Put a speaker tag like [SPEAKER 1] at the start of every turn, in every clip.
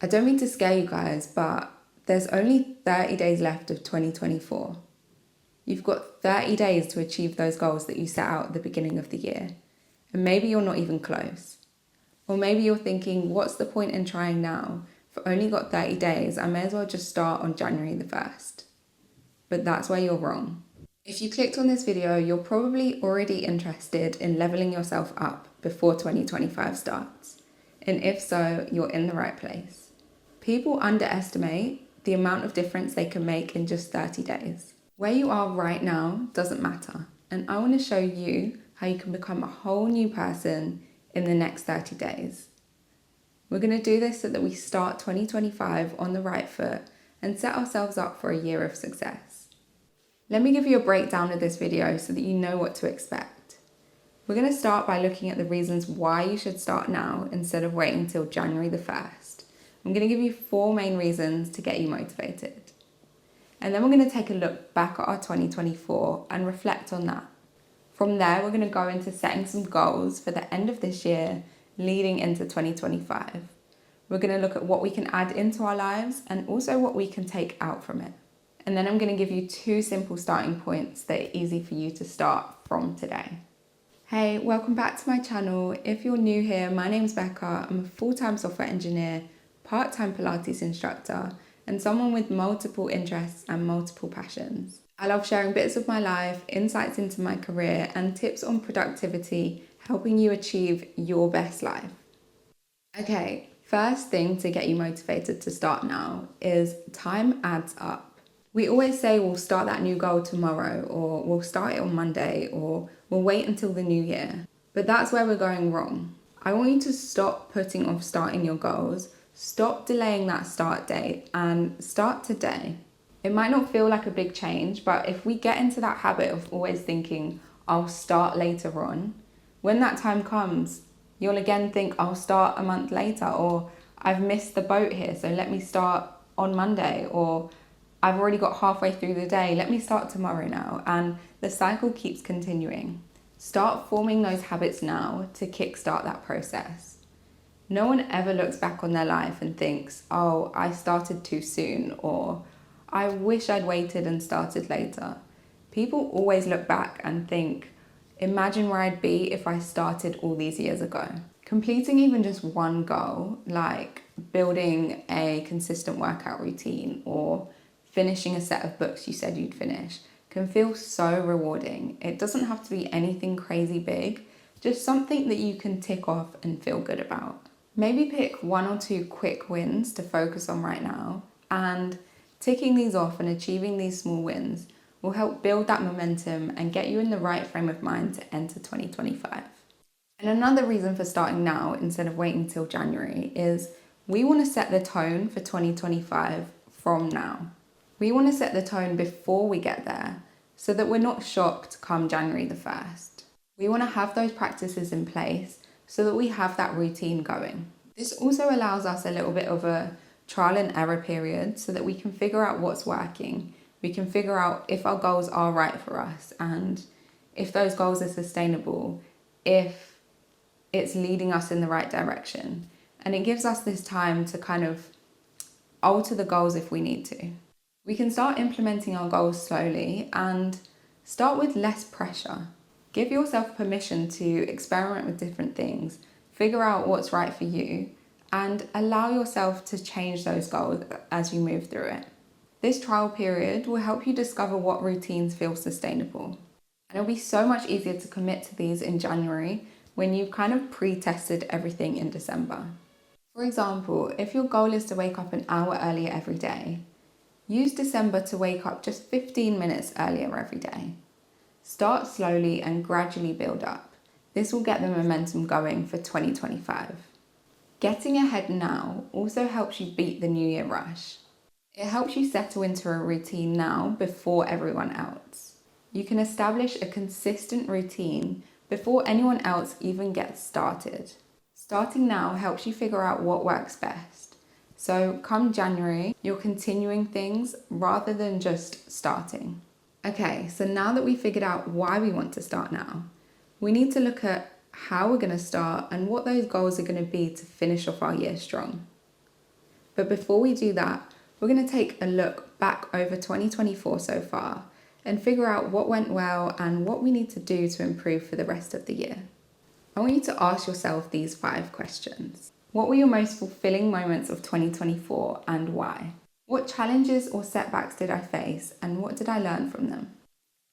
[SPEAKER 1] I don't mean to scare you guys, but there's only 30 days left of 2024. You've got 30 days to achieve those goals that you set out at the beginning of the year. And maybe you're not even close. Or maybe you're thinking, what's the point in trying now? If I've only got 30 days, I may as well just start on January the 1st. But that's where you're wrong. If you clicked on this video, you're probably already interested in leveling yourself up before 2025 starts. And if so, you're in the right place. People underestimate the amount of difference they can make in just 30 days. Where you are right now doesn't matter. And I want to show you how you can become a whole new person in the next 30 days. We're going to do this so that we start 2025 on the right foot and set ourselves up for a year of success. Let me give you a breakdown of this video so that you know what to expect. We're going to start by looking at the reasons why you should start now instead of waiting until January the 1st. I'm going to give you 4 main reasons to get you motivated. And then we're going to take a look back at our 2024 and reflect on that. From there, we're going to go into setting some goals for the end of this year, leading into 2025. We're going to look at what we can add into our lives and also what we can take out from it. And then I'm going to give you 2 simple starting points that are easy for you to start from today. Hey, welcome back to my channel. If you're new here, my name's Becca. I'm a full-time software engineer, part-time Pilates instructor, and someone with multiple interests and multiple passions. I love sharing bits of my life, insights into my career, and tips on productivity, helping you achieve your best life. Okay, first thing to get you motivated to start now is time adds up. We always say we'll start that new goal tomorrow, or we'll start it on Monday, or we'll wait until the new year. But that's where we're going wrong. I want you to stop putting off starting your goals, stop delaying that start date, and start today. It might not feel like a big change, but if we get into that habit of always thinking, I'll start later on, when that time comes, you'll again think, I'll start a month later, or I've missed the boat here, so let me start on Monday, or I've already got halfway through the day, let me start tomorrow now. And the cycle keeps continuing. Start forming those habits now to kickstart that process. No one ever looks back on their life and thinks, oh, I started too soon, or I wish I'd waited and started later. People always look back and think, imagine where I'd be if I started all these years ago. Completing even just one goal, like building a consistent workout routine or finishing a set of books you said you'd finish, can feel so rewarding. It doesn't have to be anything crazy big, just something that you can tick off and feel good about. Maybe pick 1 or 2 quick wins to focus on right now, and ticking these off and achieving these small wins will help build that momentum and get you in the right frame of mind to enter 2025. And another reason for starting now instead of waiting till January is we want to set the tone for 2025 from now. We want to set the tone before we get there so that we're not shocked come January the 1st. We want to have those practices in place so that we have that routine going. This also allows us a little bit of a trial and error period so that we can figure out what's working. We can figure out if our goals are right for us and if those goals are sustainable, if it's leading us in the right direction. And it gives us this time to kind of alter the goals if we need to. We can start implementing our goals slowly and start with less pressure. Give yourself permission to experiment with different things, figure out what's right for you, and allow yourself to change those goals as you move through it. This trial period will help you discover what routines feel sustainable. And it'll be so much easier to commit to these in January when you've kind of pre-tested everything in December. For example, if your goal is to wake up an hour earlier every day, use December to wake up just 15 minutes earlier every day. Start slowly and gradually build up. This will get the momentum going for 2025. Getting ahead now also helps you beat the New Year rush. It helps you settle into a routine now before everyone else. You can establish a consistent routine before anyone else even gets started. Starting now helps you figure out what works best. So come January, you're continuing things rather than just starting. Okay, so now that we figured out why we want to start now, we need to look at how we're going to start and what those goals are going to be to finish off our year strong. But before we do that, we're going to take a look back over 2024 so far and figure out what went well and what we need to do to improve for the rest of the year. I want you to ask yourself these 5 questions. What were your most fulfilling moments of 2024 and why? What challenges or setbacks did I face and what did I learn from them?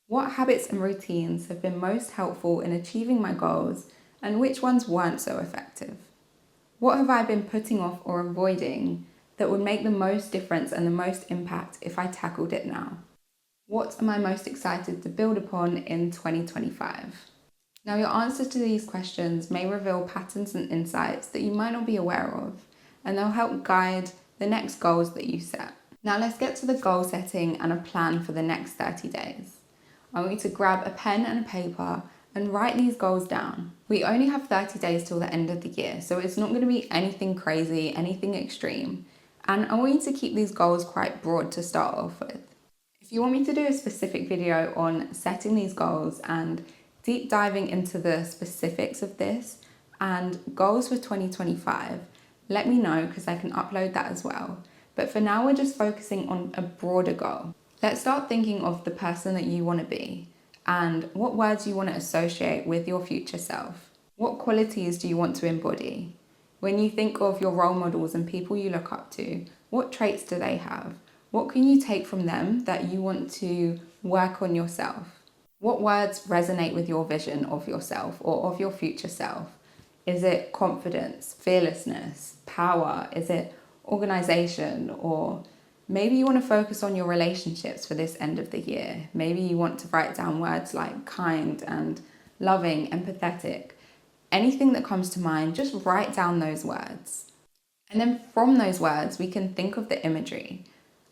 [SPEAKER 1] What habits and routines have been most helpful in achieving my goals and which ones weren't so effective? What have I been putting off or avoiding that would make the most difference and the most impact if I tackled it now? What am I most excited to build upon in 2025? Now, your answers to these questions may reveal patterns and insights that you might not be aware of, and they'll help guide the next goals that you set. Now, let's get to the goal setting and a plan for the next 30 days. I want you to grab a pen and a paper and write these goals down. We only have 30 days till the end of the year, so it's not going to be anything crazy, anything extreme. And I want you to keep these goals quite broad to start off with. If you want me to do a specific video on setting these goals and deep diving into the specifics of this and goals for 2025, let me know because I can upload that as well. But for now, we're just focusing on a broader goal. Let's start thinking of the person that you want to be and what words you want to associate with your future self. What qualities do you want to embody? When you think of your role models and people you look up to, what traits do they have? What can you take from them that you want to work on yourself? What words resonate with your vision of yourself or of your future self? Is it confidence, fearlessness, power? Is it organization? Or maybe you want to focus on your relationships for this end of the year. Maybe you want to write down words like kind and loving, empathetic. Anything that comes to mind, just write down those words. And then from those words, we can think of the imagery.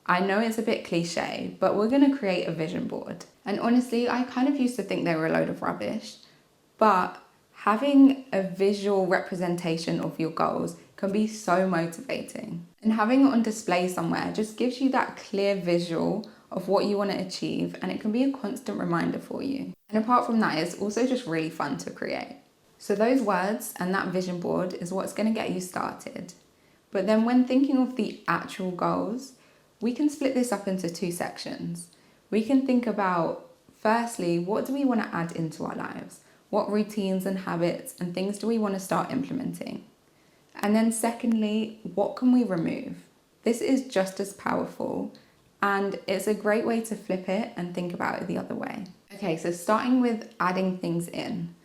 [SPEAKER 1] I know it's a bit cliche, but we're going to create a vision board. And honestly, I kind of used to think they were a load of rubbish, but having a visual representation of your goals can be so motivating. And having it on display somewhere just gives you that clear visual of what you want to achieve, and it can be a constant reminder for you. And apart from that, it's also just really fun to create. So those words and that vision board is what's going to get you started. But then when thinking of the actual goals, we can split this up into 2 sections. We can think about, firstly, what do we want to add into our lives? What routines and habits and things do we want to start implementing? And then secondly, what can we remove? This is just as powerful, and it's a great way to flip it and think about it the other way. Okay, so starting with adding things in.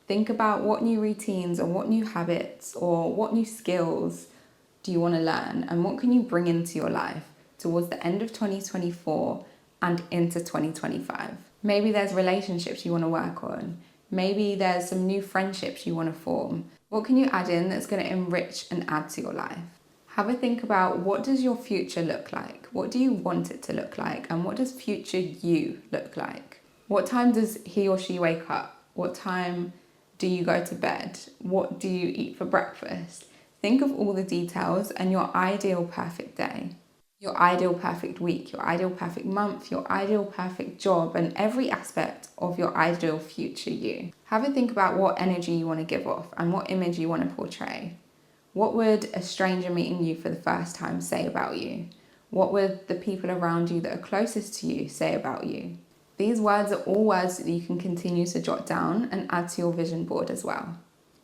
[SPEAKER 1] Think about what new routines or what new habits or what new skills do you want to learn, and what can you bring into your life towards the end of 2024 and into 2025. Maybe there's relationships you want to work on. Maybe there's some new friendships you want to form. What can you add in that's going to enrich and add to your life? Have a think about, what does your future look like? What do you want it to look like? And what does future you look like? What time does he or she wake up? What time do you go to bed? What do you eat for breakfast? Think of all the details and your ideal perfect day, your ideal perfect week, your ideal perfect month, your ideal perfect job, and every aspect of your ideal future you. Have a think about what energy you want to give off and what image you want to portray. What would a stranger meeting you for the first time say about you? What would the people around you that are closest to you say about you? These words are all words that you can continue to jot down and add to your vision board as well.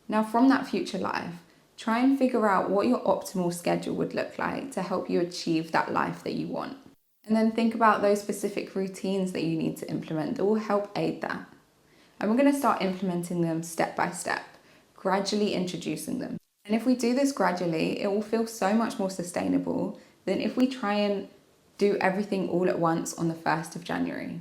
[SPEAKER 1] Now, from that future life, try and figure out what your optimal schedule would look like to help you achieve that life that you want. And then think about those specific routines that you need to implement that will help aid that. And we're going to start implementing them step by step, gradually introducing them. And if we do this gradually, it will feel so much more sustainable than if we try and do everything all at once on the 1st of January.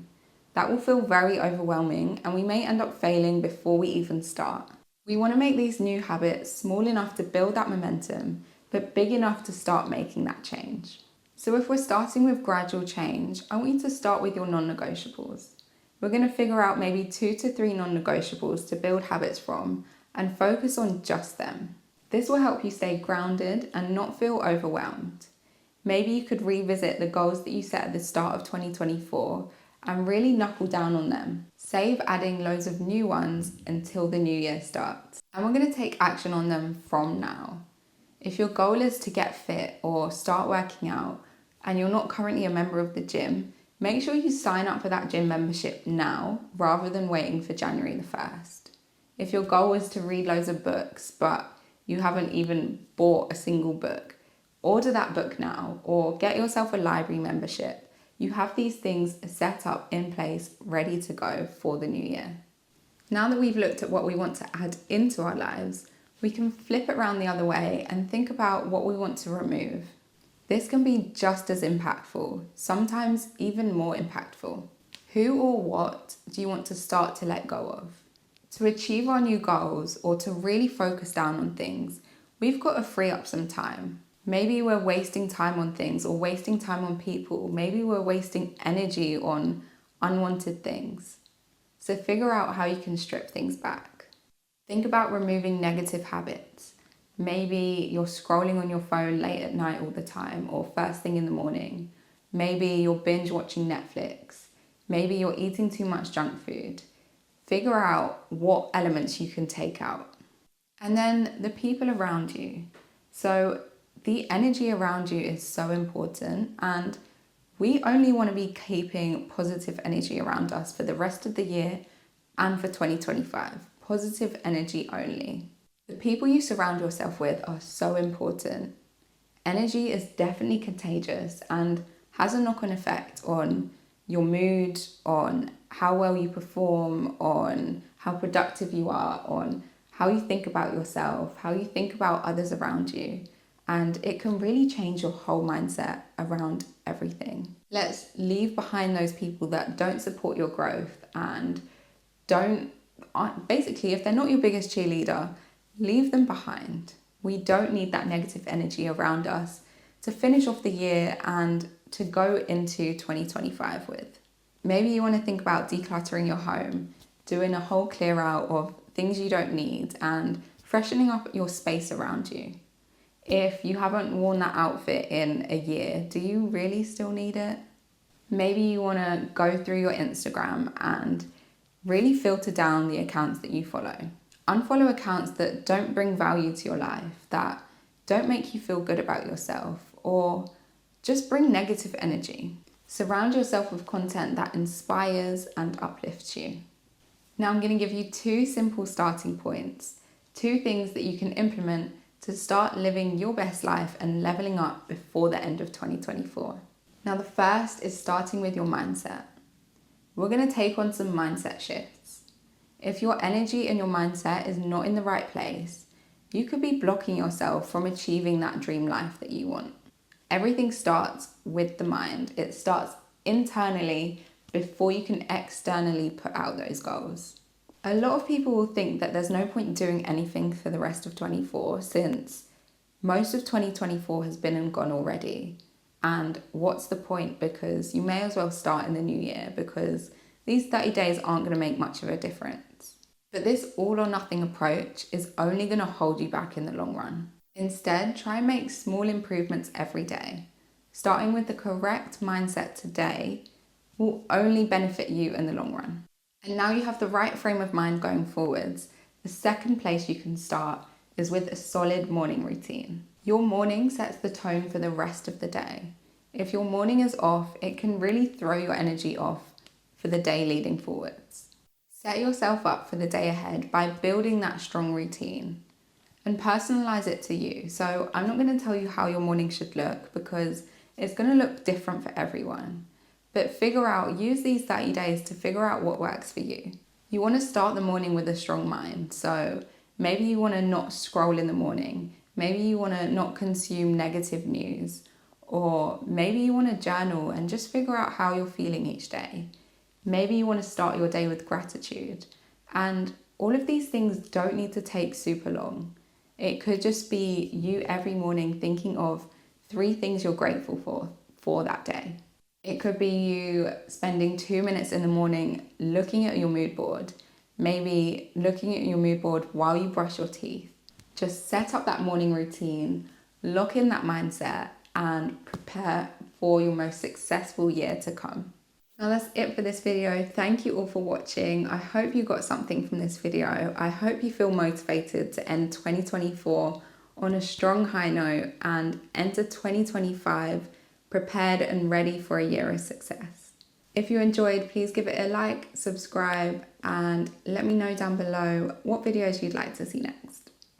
[SPEAKER 1] That will feel very overwhelming, and we may end up failing before we even start. We want to make these new habits small enough to build that momentum, but big enough to start making that change. So if we're starting with gradual change, I want you to start with your non-negotiables. We're going to figure out maybe 2 to 3 non-negotiables to build habits from and focus on just them. This will help you stay grounded and not feel overwhelmed. Maybe you could revisit the goals that you set at the start of 2024 and really knuckle down on them. Save adding loads of new ones until the new year starts. And we're going to take action on them from now. If your goal is to get fit or start working out and you're not currently a member of the gym, make sure you sign up for that gym membership now rather than waiting for January the 1st. If your goal is to read loads of books but you haven't even bought a single book, order that book now or get yourself a library membership. You have these things set up in place, ready to go for the new year. Now that we've looked at what we want to add into our lives, we can flip it around the other way and think about what we want to remove. This can be just as impactful, sometimes even more impactful. Who or what do you want to start to let go of? To achieve our new goals or to really focus down on things, we've got to free up some time. Maybe we're wasting time on things or wasting time on people. Maybe we're wasting energy on unwanted things. So figure out how you can strip things back. Think about removing negative habits. Maybe you're scrolling on your phone late at night all the time or first thing in the morning. Maybe you're binge watching Netflix. Maybe you're eating too much junk food. Figure out what elements you can take out. And then the people around you. So the energy around you is so important, and we only want to be keeping positive energy around us for the rest of the year and for 2025. Positive energy only. The people you surround yourself with are so important. Energy is definitely contagious and has a knock-on effect on your mood, on how well you perform, on how productive you are, on how you think about yourself, how you think about others around you. And it can really change your whole mindset around everything. Let's leave behind those people that don't support your growth and basically, if they're not your biggest cheerleader, leave them behind. We don't need that negative energy around us to finish off the year and to go into 2025 with. Maybe you want to think about decluttering your home, doing a whole clear out of things you don't need and freshening up your space around you. If you haven't worn that outfit in a year, do you really still need it? Maybe you want to go through your Instagram and really filter down the accounts that you follow. Unfollow accounts that don't bring value to your life, that don't make you feel good about yourself, or just bring negative energy. Surround yourself with content that inspires and uplifts you. Now I'm going to give you 2 simple starting points, 2 things that you can implement to start living your best life and leveling up before the end of 2024. Now the first is starting with your mindset. We're going to take on some mindset shifts. If your energy and your mindset is not in the right place, you could be blocking yourself from achieving that dream life that you want. Everything starts with the mind. It starts internally before you can externally put out those goals. A lot of people will think that there's no point doing anything for the rest of 24 since most of 2024 has been and gone already. And what's the point? Because you may as well start in the new year because these 30 days aren't going to make much of a difference. But this all or nothing approach is only going to hold you back in the long run. Instead, try and make small improvements every day. Starting with the correct mindset today will only benefit you in the long run. And now you have the right frame of mind going forwards. The second place you can start is with a solid morning routine. Your morning sets the tone for the rest of the day. If your morning is off, it can really throw your energy off for the day leading forwards. Set yourself up for the day ahead by building that strong routine and personalize it to you. So I'm not going to tell you how your morning should look because it's going to look different for everyone. But use these 30 days to figure out what works for you. You want to start the morning with a strong mind. So maybe you want to not scroll in the morning. Maybe you want to not consume negative news. Or maybe you want to journal and just figure out how you're feeling each day. Maybe you want to start your day with gratitude. And all of these things don't need to take super long. It could just be you every morning thinking of 3 things you're grateful for that day. It could be you spending 2 minutes in the morning looking at your mood board, maybe looking at your mood board while you brush your teeth. Just set up that morning routine, lock in that mindset, and prepare for your most successful year to come. Now that's it for this video. Thank you all for watching. I hope you got something from this video. I hope you feel motivated to end 2024 on a strong high note and enter 2025 prepared and ready for a year of success. If you enjoyed, please give it a like, subscribe, and let me know down below what videos you'd like to see next.